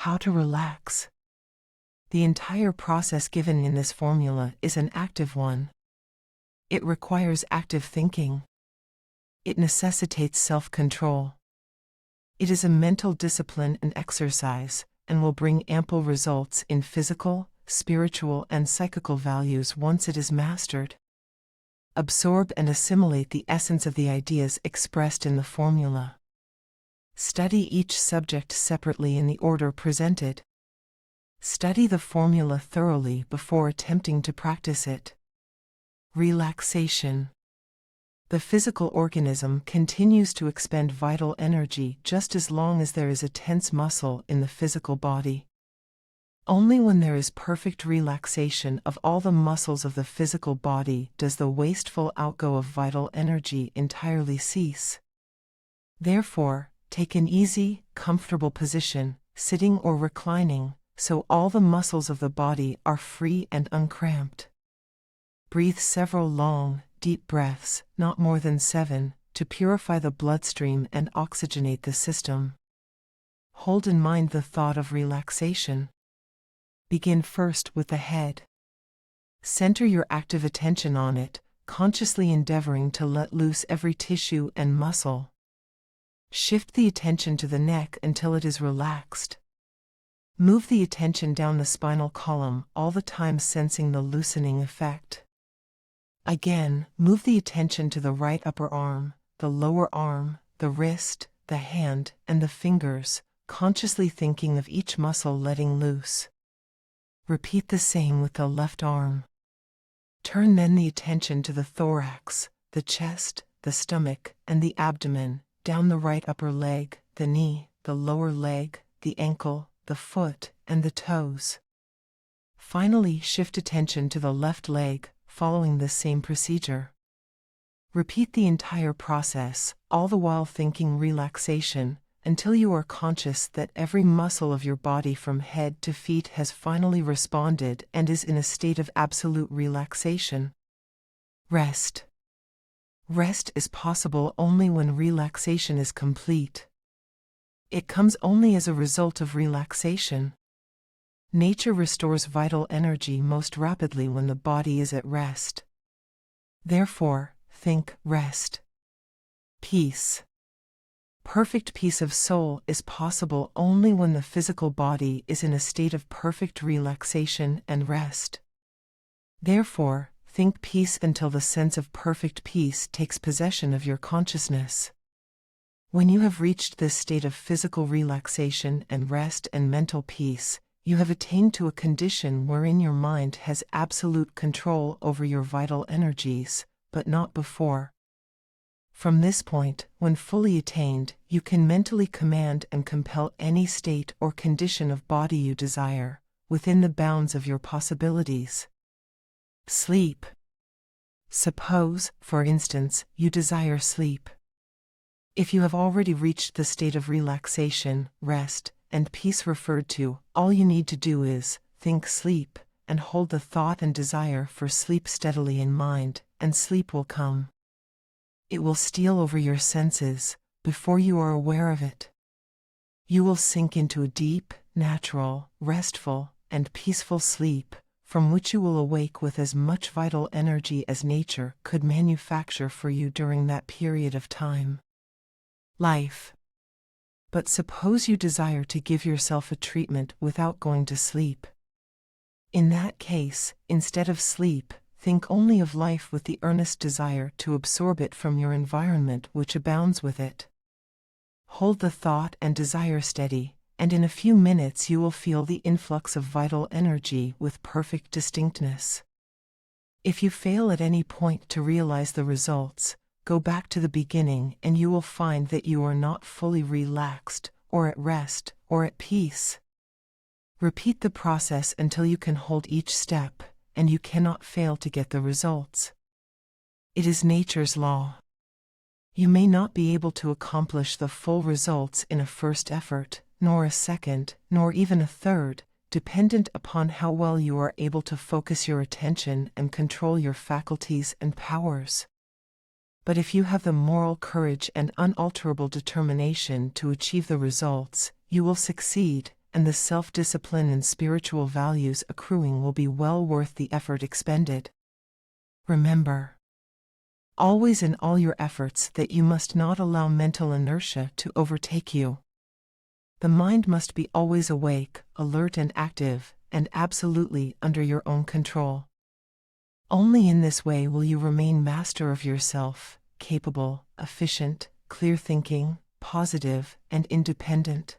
How to relax. The entire process given in this formula is an active one. It requires active thinking. It necessitates self-control. It is a mental discipline and exercise, and will bring ample results in physical, spiritual, and psychical values once it is mastered. Absorb and assimilate the essence of the ideas expressed in the formula. Study each subject separately in the order presented. Study the formula thoroughly before attempting to practice it. Relaxation. The physical organism continues to expend vital energy just as long as there is a tense muscle in the physical body. Only when there is perfect relaxation of all the muscles of the physical body does the wasteful outgo of vital energy entirely cease. Therefore, take an easy, comfortable position, sitting or reclining, so all the muscles of the body are free and uncramped. Breathe several long, deep breaths, not more than 7, to purify the bloodstream and oxygenate the system. Hold in mind the thought of relaxation. Begin first with the head. Center your active attention on it, consciously endeavoring to let loose every tissue and muscle. Shift the attention to the neck until it is relaxed. Move the attention down the spinal column, all the time sensing the loosening effect. Again, move the attention to the right upper arm, the lower arm, the wrist, the hand, and the fingers, consciously thinking of each muscle letting loose. Repeat the same with the left arm. Turn then the attention to the thorax, the chest, the stomach, and the abdomen, down the right upper leg, the knee, the lower leg, the ankle, the foot, and the toes. Finally, shift attention to the left leg, following this same procedure. Repeat the entire process, all the while thinking relaxation, until you are conscious that every muscle of your body from head to feet has finally responded and is in a state of absolute relaxation. Rest. Rest is possible only when relaxation is complete. It comes only as a result of relaxation. Nature restores vital energy most rapidly when the body is at rest. Therefore, think rest. Peace. Perfect peace of soul is possible only when the physical body is in a state of perfect relaxation and rest. Therefore, think peace until the sense of perfect peace takes possession of your consciousness. When you have reached this state of physical relaxation and rest and mental peace, you have attained to a condition wherein your mind has absolute control over your vital energies, but not before. From this point, when fully attained, you can mentally command and compel any state or condition of body you desire, within the bounds of your possibilities. Sleep. Suppose, for instance, you desire sleep. If you have already reached the state of relaxation, rest, and peace referred to, all you need to do is think sleep, and hold the thought and desire for sleep steadily in mind, and sleep will come. It will steal over your senses, before you are aware of it. You will sink into a deep, natural, restful, and peaceful sleep, from which you will awake with as much vital energy as nature could manufacture for you during that period of time. Life. But suppose you desire to give yourself a treatment without going to sleep. In that case, instead of sleep, think only of life with the earnest desire to absorb it from your environment which abounds with it. Hold the thought and desire steady, and in a few minutes you will feel the influx of vital energy with perfect distinctness. If you fail at any point to realize the results, go back to the beginning and you will find that you are not fully relaxed, or at rest, or at peace. Repeat the process until you can hold each step, and you cannot fail to get the results. It is nature's law. You may not be able to accomplish the full results in a first effort, nor a second, nor even a third, dependent upon how well you are able to focus your attention and control your faculties and powers. But if you have the moral courage and unalterable determination to achieve the results, you will succeed, and the self-discipline and spiritual values accruing will be well worth the effort expended. Remember, always in all your efforts, that you must not allow mental inertia to overtake you. The mind must be always awake, alert and active, and absolutely under your own control. Only in this way will you remain master of yourself, capable, efficient, clear-thinking, positive, and independent.